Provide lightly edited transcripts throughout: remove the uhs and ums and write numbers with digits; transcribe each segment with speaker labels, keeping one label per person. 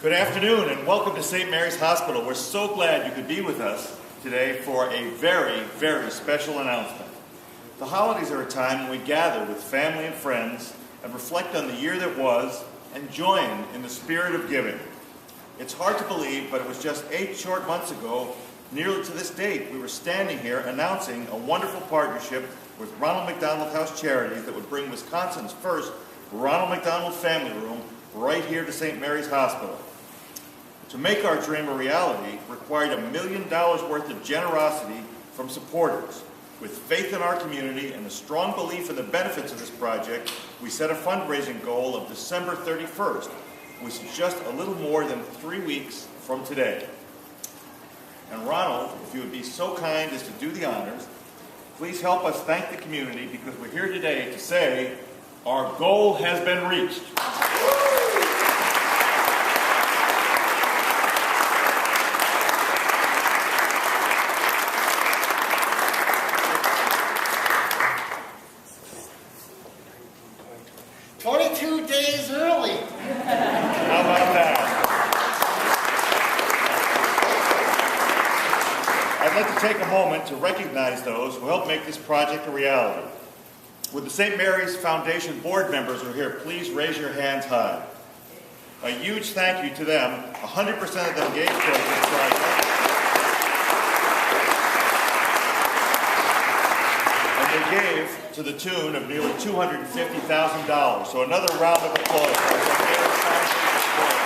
Speaker 1: Good afternoon and welcome to St. Mary's Hospital. We're so glad you could be with us today for a very, very special announcement. The holidays are a time when we gather with family and friends and reflect on the year that was and join in the spirit of giving. It's hard to believe, but it was just 8 short months ago, nearly to this date, we were standing here announcing a wonderful partnership with Ronald McDonald House Charities that would bring Wisconsin's first Ronald McDonald Family Room right here to St. Mary's Hospital. To make our dream a reality required $1 million worth of generosity from supporters. With faith in our community and a strong belief in the benefits of this project, we set a fundraising goal of December 31st, which is just a little more than 3 weeks from today. And Ronald, if you would be so kind as to do the honors, please help us thank the community because we're here today to say our goal has been reached.
Speaker 2: 22 days early.
Speaker 1: How about that? I'd like to take a moment to recognize those who helped make this project a reality. Would the St. Mary's Foundation board members who are here please raise your hands high? A huge thank you to them. 100% of them gave towards this project. They gave to the tune of nearly $250,000. So another round of applause for the Mayor's Foundation board.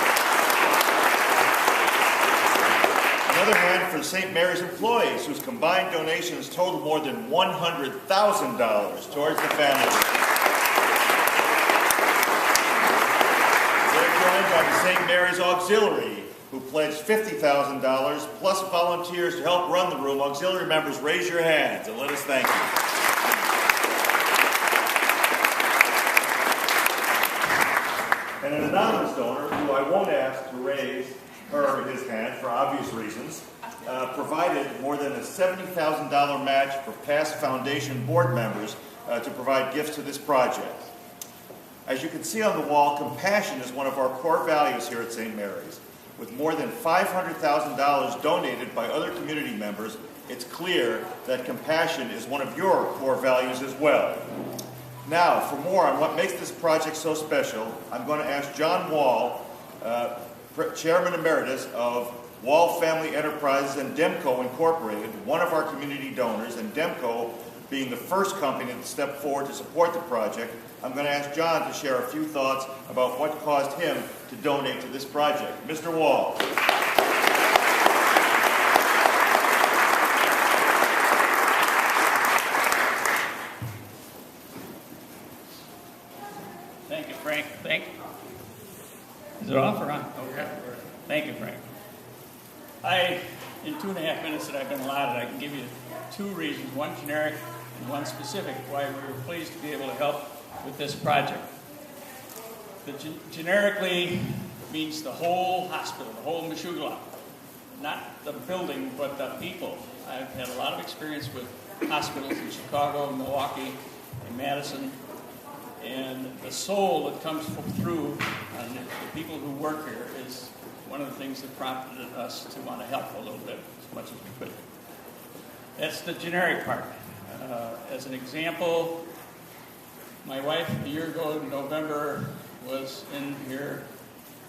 Speaker 1: Another hand for St. Mary's employees whose combined donations totaled more than $100,000 towards the family. They're joined by the St. Mary's Auxiliary, who pledged $50,000 plus volunteers to help run the room. Auxiliary members, raise your hands and let us thank you. And an anonymous donor, who I won't ask to raise her or his hand for obvious reasons, provided more than a $70,000 match for past foundation board members to provide gifts to this project. As you can see on the wall, compassion is one of our core values here at St. Mary's. With more than $500,000 donated by other community members, it's clear that compassion is one of your core values as well. Now, for more on what makes this project so special, I'm going to ask John Wall, Chairman Emeritus of Wall Family Enterprises and Demco Incorporated, one of our community donors, and Demco being the first company to step forward to support the project. I'm going to ask John to share a few thoughts about what caused him to donate to this project. Mr. Wall.
Speaker 3: Thank you, Frank. Is it off or on? Okay. Thank you, Frank. In 2.5 minutes that I've been allotted, I can give you 2 reasons, one generic and one specific, why we were pleased to be able to help with this project. The generically means the whole hospital, the whole Meshuggah, not the building, but the people. I've had a lot of experience with hospitals in Chicago, Milwaukee, and Madison. And the soul that comes through on the people who work here is one of the things that prompted us to want to help a little bit, as much as we could. That's the generic part. As an example, my wife a year ago in November was in here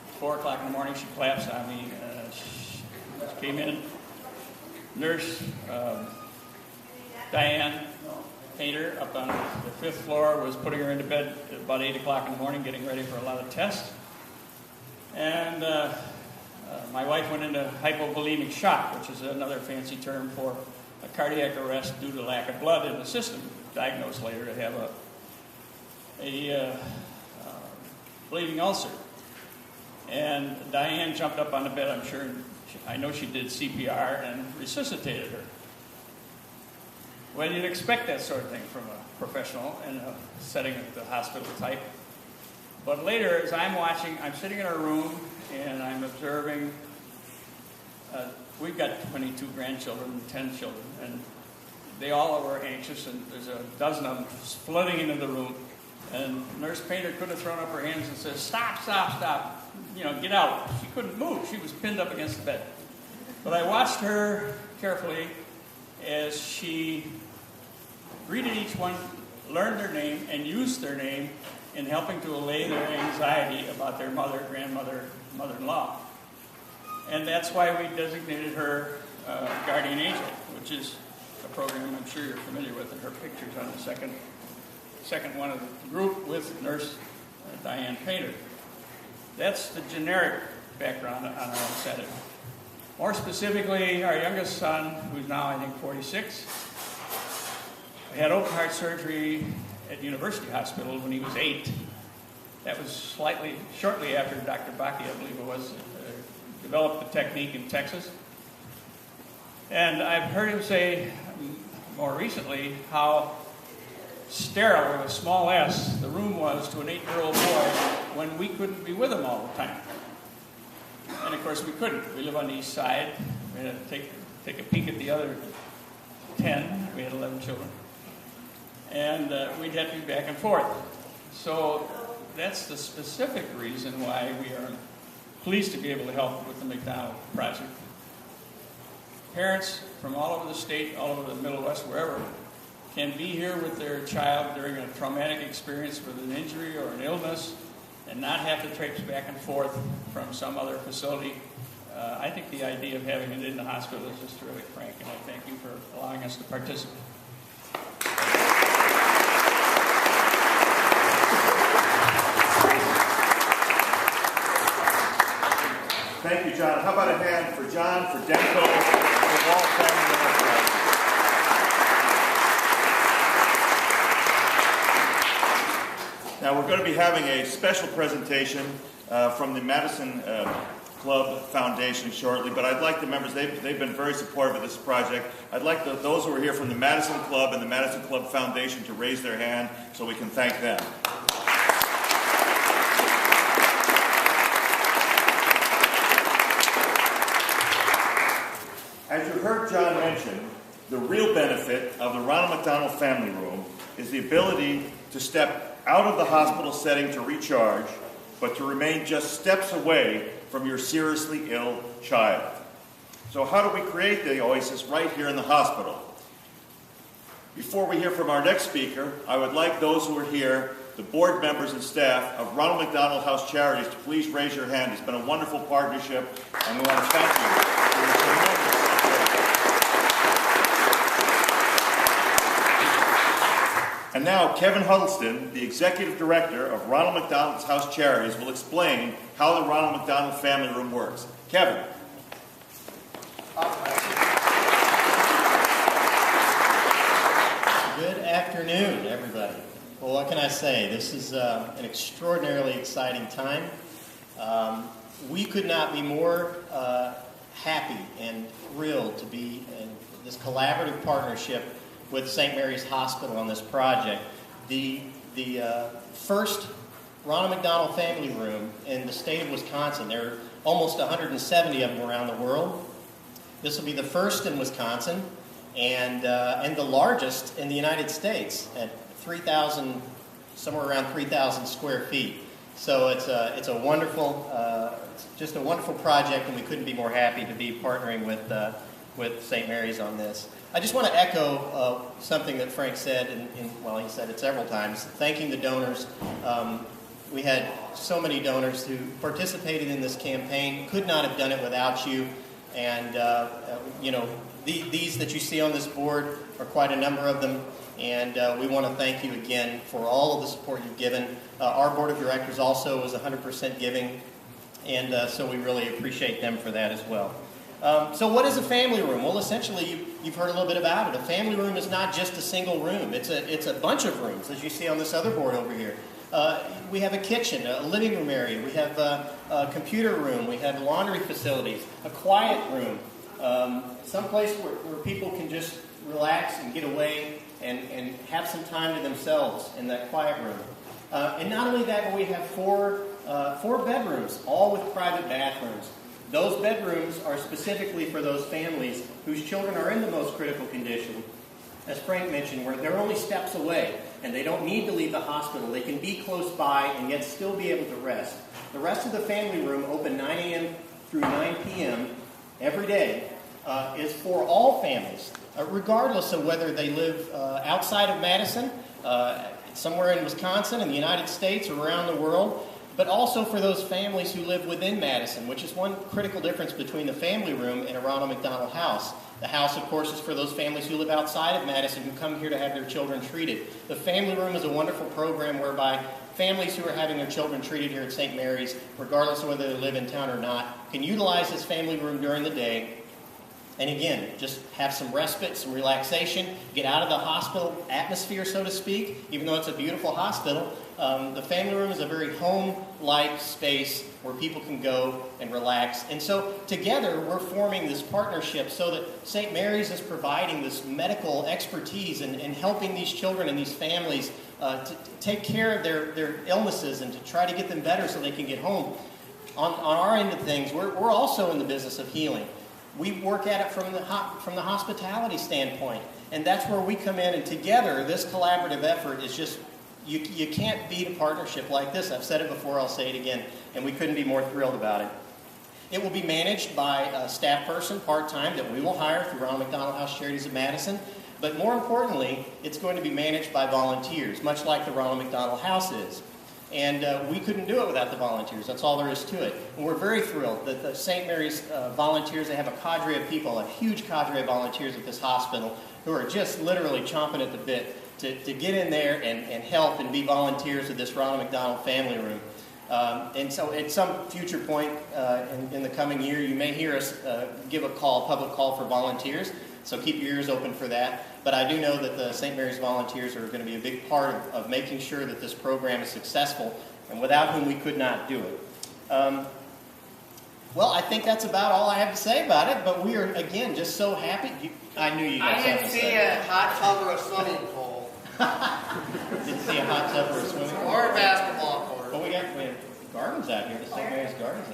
Speaker 3: at 4 o'clock in the morning. She collapsed on me. She came in. Nurse Diane Painter up on the 5th floor was putting her into bed at about 8 o'clock in the morning, getting ready for a lot of tests. And my wife went into hypovolemic shock, which is another fancy term for a cardiac arrest due to lack of blood in the system. Diagnosed later to have a bleeding ulcer. And Diane jumped up on the bed, I know she did CPR and resuscitated her. Well, you'd expect that sort of thing from a professional in a setting of the hospital type. But later, as I'm watching, I'm sitting in our room and I'm observing, we've got 22 grandchildren and 10 children, and they all were anxious, and there's a dozen of them flooding into the room. And Nurse Painter could have thrown up her hands and said, "Stop, stop, stop. get out. She couldn't move. She was pinned up against the bed. But I watched her carefully as she greeted each one, learned their name, and used their name in helping to allay their anxiety about their mother, grandmother, mother-in-law. And that's why we designated her Guardian Angel, which is a program I'm sure you're familiar with, and her picture's on the second one of the group with Nurse Diane Painter. That's the generic background on our incentive. More specifically, our youngest son, who's now I think 46, had open heart surgery at University Hospital when he was 8. That was shortly after Dr. Bakke, I believe it was, developed the technique in Texas. And I've heard him say more recently how sterile, with a small s, the room was to an 8-year-old boy when we couldn't be with him all the time. And of course we couldn't. We live on the east side. We had to take a peek at the other 10. We had 11 children. And we'd have to be back and forth. So that's the specific reason why we are pleased to be able to help with the McDonald project. Parents from all over the state, all over the Middle West, wherever, can be here with their child during a traumatic experience with an injury or an illness and not have to traipse back and forth from some other facility. I think the idea of having it in the hospital is just terrific, Frank, and I thank you for allowing us to participate.
Speaker 1: Thank you, John. How about a hand for John, for Demko, for all family members? Now we're going to be having a special presentation from the Madison Club Foundation shortly, but I'd like the members, they've been very supportive of this project. I'd like those who are here from the Madison Club and the Madison Club Foundation to raise their hand so we can thank them. As you heard John mention, the real benefit of the Ronald McDonald Family Room is the ability to step out of the hospital setting to recharge, but to remain just steps away from your seriously ill child. So how do we create the oasis right here in the hospital? Before we hear from our next speaker, I would like those who are here, the board members and staff of Ronald McDonald House Charities, to please raise your hand. It's been a wonderful partnership, and we want to thank you for your tremendous support. And now, Kevin Huddleston, the Executive Director of Ronald McDonald's House Charities, will explain how the Ronald McDonald Family Room works. Kevin.
Speaker 4: Good afternoon, everybody. Well, what can I say? This is an extraordinarily exciting time. We could not be more happy and thrilled to be in this collaborative partnership with St. Mary's Hospital on this project. The first Ronald McDonald Family Room in the state of Wisconsin. There are almost 170 of them around the world. This will be the first in Wisconsin and the largest in the United States at 3,000, somewhere around 3,000 square feet. So it's a wonderful, just a wonderful project, and we couldn't be more happy to be partnering with St. Mary's on this. I just want to echo something that Frank said, well, he said it several times, thanking the donors. We had so many donors who participated in this campaign, could not have done it without you, and these that you see on this board are quite a number of them, and we want to thank you again for all of the support you've given. Our board of directors also is 100% giving, and so we really appreciate them for that as well. So what is a family room? Well, essentially, you've heard a little bit about it. A family room is not just a single room. It's a bunch of rooms, as you see on this other board over here. We have a kitchen, a living room area. We have a computer room. We have laundry facilities, a quiet room, someplace where people can just relax and get away and have some time to themselves in that quiet room. And not only that, but we have four bedrooms, all with private bathrooms. Those bedrooms are specifically for those families whose children are in the most critical condition. As Frank mentioned, where they're only steps away and they don't need to leave the hospital. They can be close by and yet still be able to rest. The rest of the family room, open 9 a.m. through 9 p.m. every day, is for all families, regardless of whether they live outside of Madison, somewhere in Wisconsin, in the United States, or around the world, but also for those families who live within Madison, which is one critical difference between the family room and a Ronald McDonald house. The house, of course, is for those families who live outside of Madison who come here to have their children treated. The family room is a wonderful program whereby families who are having their children treated here at St. Mary's, regardless of whether they live in town or not, can utilize this family room during the day. And again, just have some respite, some relaxation, get out of the hospital atmosphere, so to speak. Even though it's a beautiful hospital, the family room is a very home-like space where people can go and relax. And so together we're forming this partnership so that St. Mary's is providing this medical expertise and helping these children and these families to take care of their illnesses and to try to get them better so they can get home. On our end of things, we're also in the business of healing. We work at it from the hospitality standpoint, and that's where we come in, and together this collaborative effort is just, you can't beat a partnership like this. I've said it before, I'll say it again, and we couldn't be more thrilled about it. It will be managed by a staff person, part-time, that we will hire through Ronald McDonald House Charities of Madison, but more importantly, it's going to be managed by volunteers, much like the Ronald McDonald House is. And we couldn't do it without the volunteers. That's all there is to it. And we're very thrilled that the St. Mary's volunteers, they have a cadre of people, a huge cadre of volunteers at this hospital who are just literally chomping at the bit to get in there and help and be volunteers at this Ronald McDonald family room. And so at some future point in the coming year, you may hear us give a public call for volunteers. So keep your ears open for that. But I do know that the St. Mary's volunteers are going to be a big part of making sure that this program is successful, and without whom we could not do it. Well, I think that's about all I have to say about it, but we are, again, just so happy. I knew you guys had to say.
Speaker 2: I didn't see a hot tub or a swimming pool.
Speaker 4: Didn't see a hot tub or a swimming pool?
Speaker 2: Or a basketball court.
Speaker 4: Well, we have gardens out here, the St. Mary's Gardens.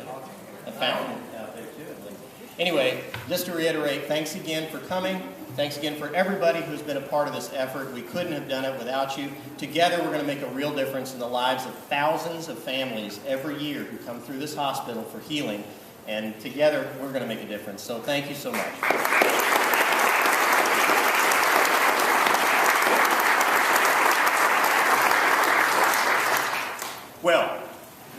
Speaker 4: A fountain out there, too, I believe. Anyway, just to reiterate, thanks again for coming. Thanks again for everybody who's been a part of this effort. We couldn't have done it without you. Together, we're going to make a real difference in the lives of thousands of families every year who come through this hospital for healing. And together, we're going to make a difference. So thank you so much.
Speaker 1: Well,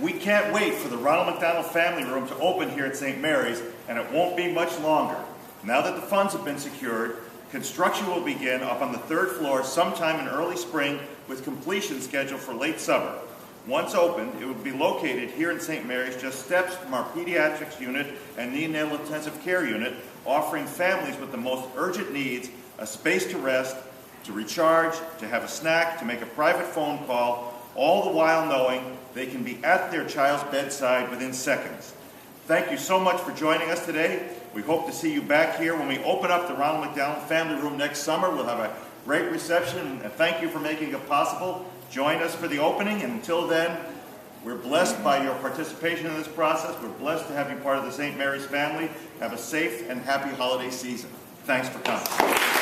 Speaker 1: we can't wait for the Ronald McDonald Family Room to open here at St. Mary's, and it won't be much longer. Now that the funds have been secured, construction will begin up on the 3rd floor sometime in early spring, with completion scheduled for late summer. Once opened, it will be located here in St. Mary's, just steps from our pediatrics unit and neonatal intensive care unit, offering families with the most urgent needs a space to rest, to recharge, to have a snack, to make a private phone call, all the while knowing they can be at their child's bedside within seconds. Thank you so much for joining us today. We hope to see you back here when we open up the Ronald McDonald Family Room next summer. We'll have a great reception, and thank you for making it possible. Join us for the opening, and until then, we're blessed by your participation in this process. We're blessed to have you part of the St. Mary's family. Have a safe and happy holiday season. Thanks for coming.